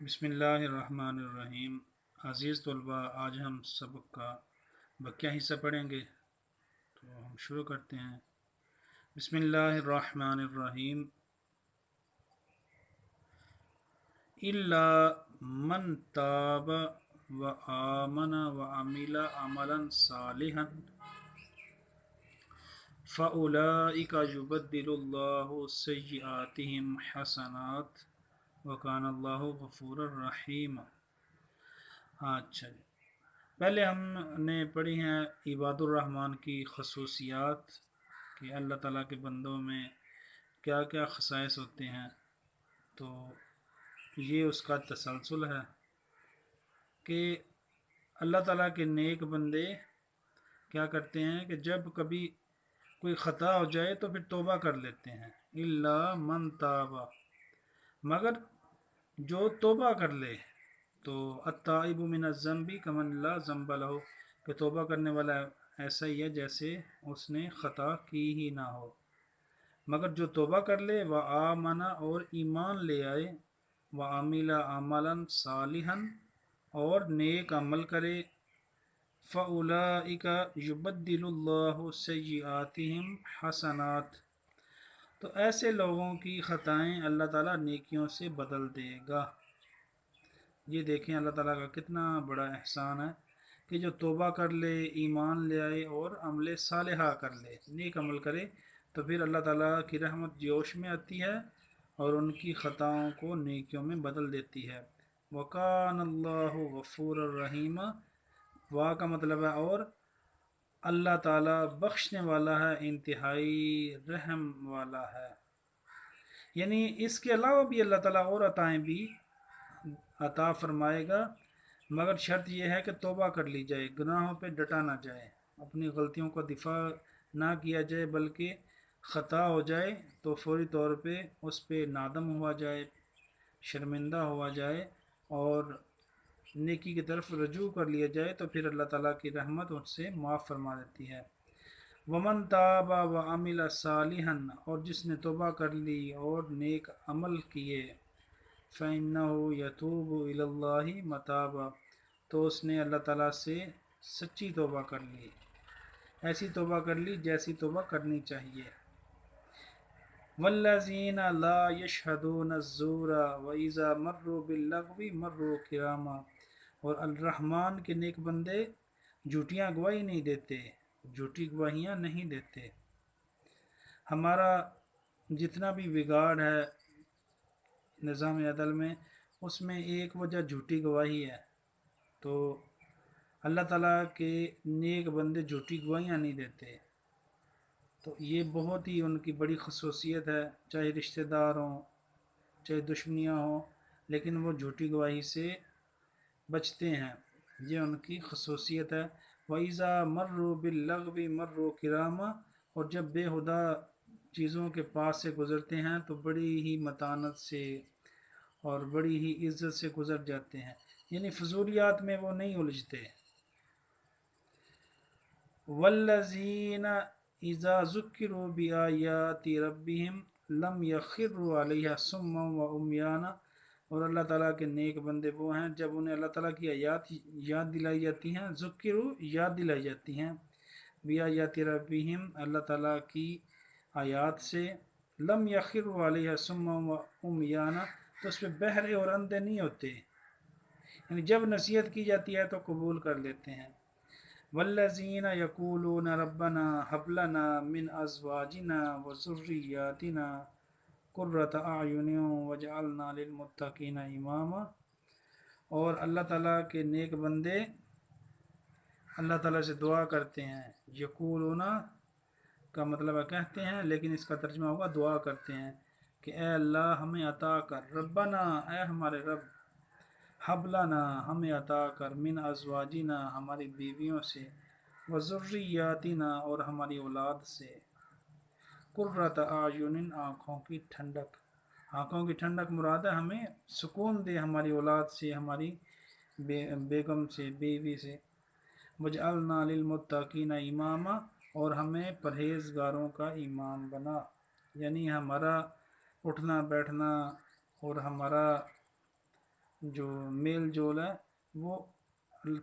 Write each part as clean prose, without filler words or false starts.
بسم اللہ الرحمن الرحیم۔ عزیز طلباء، آج ہم سبق کا بقیہ حصہ پڑھیں گے، تو ہم شروع کرتے ہیں۔ بسم اللہ الرحمن الرحیم۔ الا من تاب و آمن و عمل عملا صالحا فاولئک یبدل اللہ سیئاتہم حسنات وکان اللہ غفورا رحیما۔ اچھا جی، پہلے ہم نے پڑھی ہیں عباد الرحمن کی خصوصیات کہ اللہ تعالیٰ کے بندوں میں کیا کیا خصائص ہوتے ہیں، تو یہ اس کا تسلسل ہے کہ اللہ تعالیٰ کے نیک بندے کیا کرتے ہیں کہ جب کبھی کوئی خطا ہو جائے تو پھر توبہ کر لیتے ہیں۔ الا من تابا، مگر جو توبہ کر لے، تو التائب من الذنب کمن لا ذنب لہ، کہ توبہ کرنے والا ایسا ہی ہے جیسے اس نے خطا کی ہی نہ ہو۔ مگر جو توبہ کر لے وآمن، اور ایمان لے آئے، وعمل عملا صالحا، اور نیک عمل کرے، فاولئک یبدل اللہ سیئاتہم حسنات، تو ایسے لوگوں کی خطائیں اللہ تعالیٰ نیکیوں سے بدل دے گا۔ یہ دیکھیں اللہ تعالیٰ کا کتنا بڑا احسان ہے کہ جو توبہ کر لے، ایمان لے آئے اور عمل صالحہ کر لے، نیک عمل کرے، تو پھر اللہ تعالیٰ کی رحمت جوش میں آتی ہے اور ان کی خطاؤں کو نیکیوں میں بدل دیتی ہے۔ وَقَانَ اللَّهُ غَفُورًا رَحِيمًا، وا کا مطلب ہے اور اللہ تعالیٰ بخشنے والا ہے، انتہائی رحم والا ہے۔ یعنی اس کے علاوہ بھی اللہ تعالیٰ اور عطائیں بھی عطا فرمائے گا، مگر شرط یہ ہے کہ توبہ کر لی جائے، گناہوں پہ ڈٹا نہ جائے، اپنی غلطیوں کا دفاع نہ کیا جائے، بلکہ خطا ہو جائے تو فوری طور پہ اس پہ نادم ہوا جائے، شرمندہ ہوا جائے اور نیکی کی طرف رجوع کر لیا جائے، تو پھر اللہ تعالیٰ کی رحمت اس سے معاف فرما دیتی ہے۔ ومن تاب وعمل صالحا، اور جس نے توبہ کر لی اور نیک عمل کیے، فَإِنَّهُ يَتُوبُ إِلَى اللَّهِ مَتَابًا، تو اس نے اللہ تعالیٰ سے سچی توبہ کر لی، ایسی توبہ کر لی جیسی توبہ کرنی چاہیے۔ وَالَّذِينَ لَا يَشْهَدُونَ الزُّورَ وَإِذَا مَرُّوا بِاللَّغْوِ مَرُّوا كِرَامًا، اور الرحمن کے نیک بندے جھوٹیاں گواہی نہیں دیتے، جھوٹی گواہیاں نہیں دیتے۔ ہمارا جتنا بھی بگاڑ ہے نظام عدل میں، اس میں ایک وجہ جھوٹی گواہی ہے، تو اللہ تعالیٰ کے نیک بندے جھوٹی گواہیاں نہیں دیتے، تو یہ بہت ہی ان کی بڑی خصوصیت ہے، چاہے رشتہ دار ہوں، چاہے دشمنیاں ہوں، لیکن وہ جھوٹی گواہی سے بچتے ہیں، یہ ان کی خصوصیت ہے۔ وَإِذَا مَرُّوا بِاللَّغْوِ مَرُّوا كِرَامًا، اور جب بے ہدہ چیزوں کے پاس سے گزرتے ہیں تو بڑی ہی متانت سے اور بڑی ہی عزت سے گزر جاتے ہیں، یعنی فضولیات میں وہ نہیں الجھتے۔ وَالَّذِينَ إِذَا ذُكِّرُوا بِآيَاتِ رَبِّهِمْ لَمْ يَخِرُّوا عَلَيْهَا صُمًّا وَعُمْيَانًا، اور اللہ تعالیٰ کے نیک بندے وہ ہیں جب انہیں اللہ تعالیٰ کی آیات یاد دلائی جاتی ہیں، ذکروا یاد دلائی جاتی ہیں، بِآيَاتِ رَبِّهِمْ اللہ تعالیٰ کی آیات سے، لم يخروا علیہ صما وعمیانا، تو اس پہ بہرے اور اندھے نہیں ہوتے، یعنی جب نصیحت کی جاتی ہے تو قبول کر لیتے ہیں۔ والذین یقولون ربنا هب لنا من ازواجنا وذریاتنا قرۃ اعین واجعلنا للمتقین اماما، اور اللہ تعالیٰ کے نیک بندے اللہ تعالیٰ سے دعا کرتے ہیں، یقولون کا مطلب ہے کہتے ہیں، لیکن اس کا ترجمہ ہوگا دعا کرتے ہیں کہ اے اللہ ہمیں عطا کر، ربنا اے ہمارے رب، حب لنا ہمیں عطا کر، من ازواجنا ہماری بیویوں سے، وذریاتنا اور ہماری اولاد سے، قرۃ اعین آنکھوں کی ٹھنڈک، آنکھوں کی ٹھنڈک مراد ہے ہمیں سکون دے ہماری اولاد سے، ہماری بیگم سے، بیوی سے، وجعلنا للمتقین اماما، اور ہمیں پرہیزگاروں کا امام بنا، یعنی ہمارا اٹھنا بیٹھنا اور ہمارا جو میل جول ہے وہ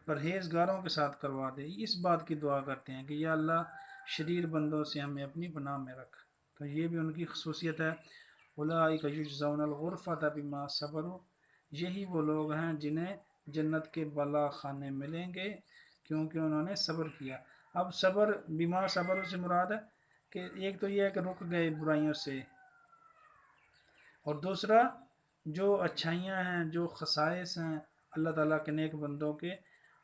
پرہیزگاروں کے ساتھ کروا دے، اس بات کی دعا کرتے ہیں کہ یا اللہ شریر بندوں سے ہمیں اپنی پناہ میں رکھ۔ تو یہ بھی ان کی خصوصیت ہے۔ اولئک یجزون الغرفۃ بما صبروا، یہی وہ لوگ ہیں جنہیں جنت کے بالا خانے ملیں گے کیونکہ انہوں نے صبر کیا۔ اب صبر بما صبر سے مراد ہے کہ ایک تو یہ ہے کہ رک گئے برائیوں سے، اور دوسرا جو اچھائیاں ہیں، جو خصائص ہیں اللہ تعالیٰ کے نیک بندوں کے،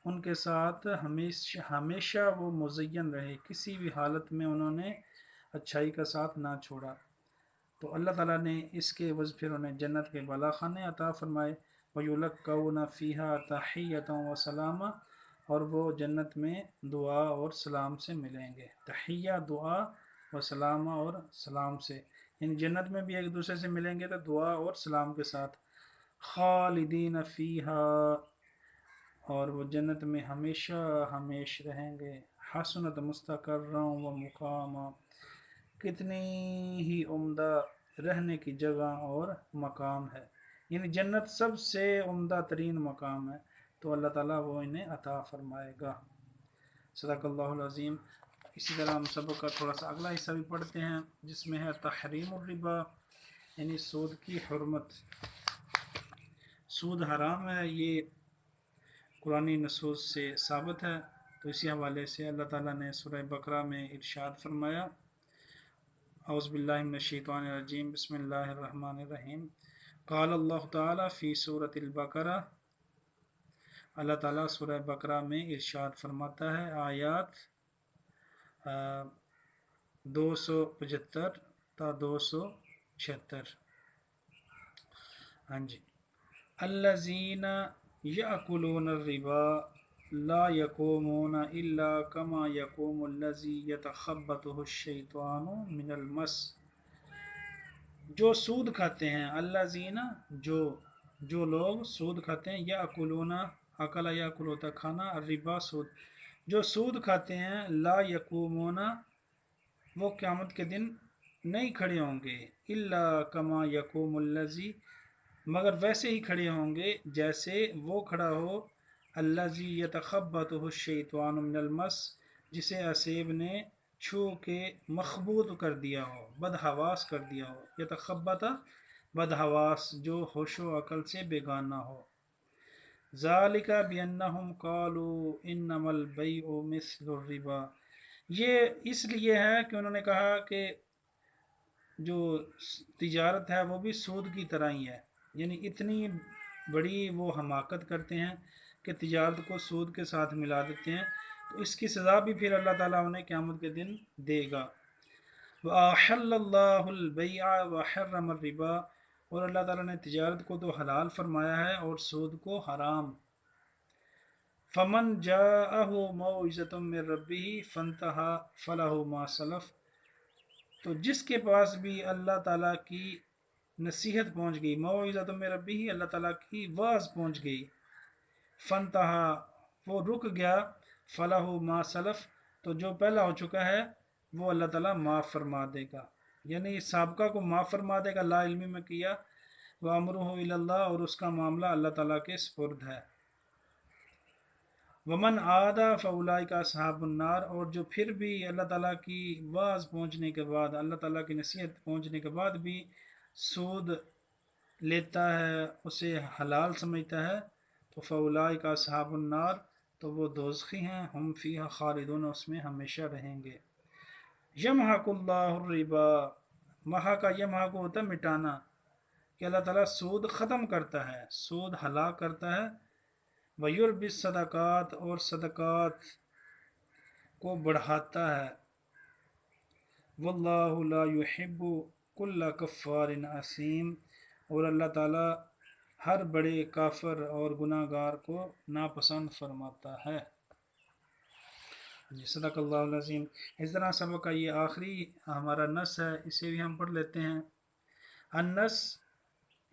ان کے ساتھ ہمیشہ ہمیشہ وہ مزین رہے، کسی بھی حالت میں انہوں نے اچھائی کا ساتھ نہ چھوڑا۔ تو اللہ تعالیٰ نے اس کے عوض پھر انہیں جنت کے بالا خانے عطا فرمائے۔ وَيُلَقَّوْنَ فِيهَا تَحِيَّةً وَسَلَامًا، اور وہ جنت میں دعا اور سلام سے ملیں گے۔ تحیہ دعا و سلامہ اور سلام سے، یعنی جنت میں بھی ایک دوسرے سے ملیں گے تو دعا اور سلام کے ساتھ۔ خالدین فیہا، اور وہ جنت میں ہمیشہ ہمیش رہیں گے۔ حسنت مستقرا و مقاما، کتنی ہی عمدہ رہنے کی جگہ اور مقام ہے، یعنی جنت سب سے عمدہ ترین مقام ہے، تو اللہ تعالیٰ وہ انہیں عطا فرمائے گا۔ صدق اللہ العظیم۔ اسی طرح ہم سبق کا تھوڑا سا اگلا حصہ بھی پڑھتے ہیں جس میں ہے تحریم الربا، یعنی سود کی حرمت۔ سود حرام ہے، یہ قرآنی نصوص سے ثابت ہے۔ تو اسی حوالے سے اللہ تعالیٰ نے سورہ بقرہ میں ارشاد فرمایا، اعوذ باللہ من الشیطان الرجیم، بسم اللہ الرحمن الرحیم۔ قال اللہ تعالیٰ فی سورۃ البقرہ، اللہ تعالیٰ سورہ بقرہ میں ارشاد فرماتا ہے، آیات 275 تا 276۔ ہاں جی۔ الذین یأکلون الربا لا یقومون الا کما یقوم الذی یتخبطہ الشیطان من المس، جو سود کھاتے ہیں، الذین جو لوگ سود کھاتے ہیں، یأکلون اکل یأکل ہوتا کھانا، الربا سود، جو سود کھاتے ہیں، لا یقومون وہ قیامت کے دن نہیں کھڑے ہوں گے، الا کما یقوم الذی مگر ویسے ہی کھڑے ہوں گے جیسے وہ کھڑا ہو، الذی یتخبطہ الشیطان من المس، جسے اسیب نے چھو کے مخبوط کر دیا ہو، بدحواس کر دیا ہو، یتخبطہ بدحواس جو ہوش و عقل سے بیگانہ ہو۔ ذالک بانہم قالوا انما البیع مثل الربا، یہ اس لیے ہے کہ انہوں نے کہا کہ جو تجارت ہے وہ بھی سود کی طرح ہی ہے، یعنی اتنی بڑی وہ حماقت کرتے ہیں کہ تجارت کو سود کے ساتھ ملا دیتے ہیں، تو اس کی سزا بھی پھر اللہ تعالیٰ انہیں قیامت کے دن دے گا۔ وَأَحَلَّ اللَّهُ الْبَيْعَ وَحَرَّمَ الرِّبَا، اور اللہ تعالیٰ نے تجارت کو تو حلال فرمایا ہے اور سود کو حرام۔ فَمَنْ جَاءَهُ مَوْعِظَةٌ مِّن رَّبِّهِ فَانْتَهَىٰ فَلَهُ مَا سَلَفَ، تو جس کے پاس بھی اللہ تعالیٰ کی نصیحت پہنچ گئی، موعظۃ من ربہ، اللہ تعالیٰ کی واعظ پہنچ گئی، فَانْتَهَىٰ وہ رک گیا، فَلَهُ مَا سَلَفَ تو جو پہلا ہو چکا ہے وہ اللہ تعالیٰ معاف فرما دے گا، یعنی سابقہ کو معاف فرما دے گا، لا علمی میں کیا، وَأَمْرُهُ إِلَى اللَّهِ اور اس کا معاملہ اللہ تعالیٰ کے سپرد ہے۔ ومن عاد فاولئک اصحاب النار، اور جو پھر بھی اللہ تعالیٰ کی واعظ پہنچنے کے بعد، اللہ تعالیٰ کی نصیحت پہنچنے کے بعد بھی سود لیتا ہے، اسے حلال سمجھتا ہے، تو فاولئک اصحاب النار تو وہ دوزخی ہیں، ہم فیہا خالدون اس میں ہمیشہ رہیں گے۔ یمحق اللہ الربا، محق کا یمحق ہوتا ہے مٹانا، کہ اللہ تعالیٰ سود ختم کرتا ہے، سود ہلاک کرتا ہے، وَيُرْبِي الصَّدَقَاتِ اور صدقات کو بڑھاتا ہے، وَاللَّهُ لَا يُحِبُّ كُلَّ كَفَّارٍ أَثِيمٍ اور اللہ تعالیٰ ہر بڑے کافر اور گناہ گار کو ناپسند فرماتا ہے۔ صدق اللہ العظیم۔ اس طرح سبق کا یہ آخری ہمارا نص ہے، اسے بھی ہم پڑھ لیتے ہیں۔ النص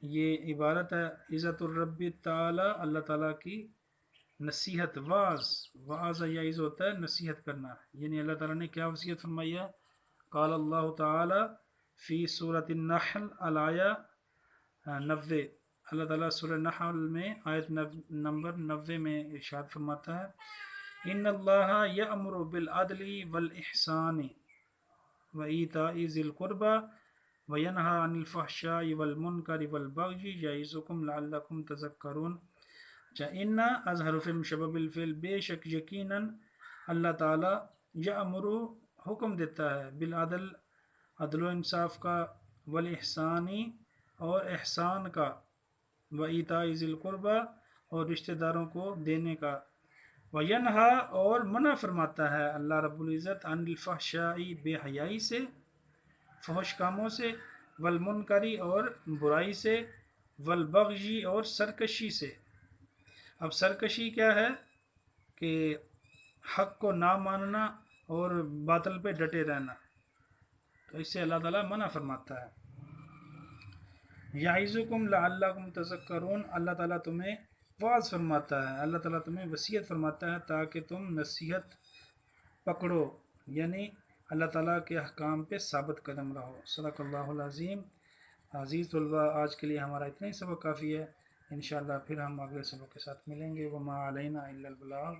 یہ عبارت ہے عزت الرب تعالی، اللہ تعالیٰ کی نصیحت، واعظ یعظ ہوتا ہے نصیحت کرنا، یعنی اللہ تعالیٰ نے کیا وصیت فرمائی ہے، قال اللہ تعالی فی سورۃ النحل الآیہ 90، اللہ تعالیٰ سورہ نحل میں آیت نمبر 90 میں ارشاد فرماتا ہے ان اللہ یأمر بالعدل والاحسان وایتاء ذی القربى وینہی عن الفحشاء والمنکر والبغی یعظکم لعلکم تذکرون۔ ان از حرف مشبہ بالفعل، بے شک یقیناً اللہ تعالیٰ یأمر حکم دیتا ہے بالعدل عدل و انصاف کا، والاحسانی اور احسان کا، وایتاء ذی القربى اور رشتہ داروں کو دینے کا، وینہا اور منع فرماتا ہے اللہ رب العزت عن الفحشاء بے حیائی سے، فحش کاموں سے، والمنکری اور برائی سے، والبغی اور سرکشی سے۔ اب سرکشی کیا ہے کہ حق کو نہ ماننا اور باطل پہ ڈٹے رہنا، تو اس سے اللہ تعالیٰ منع فرماتا ہے۔ یعظکم لعلکم تذکرون، اللہ تعالیٰ تمہیں واعظ فرماتا ہے، اللہ تعالیٰ تمہیں وصیت فرماتا ہے تاکہ تم نصیحت پکڑو، یعنی اللہ تعالیٰ کے احکام پہ ثابت قدم رہو۔ صدق اللہ العظیم۔ عزیز طلباء، آج کے لیے ہمارا اتنا ہی سبق کافی ہے، انشاءاللہ پھر ہم اگلے سبق کے ساتھ ملیں گے۔ وما علینا الا البلاغ۔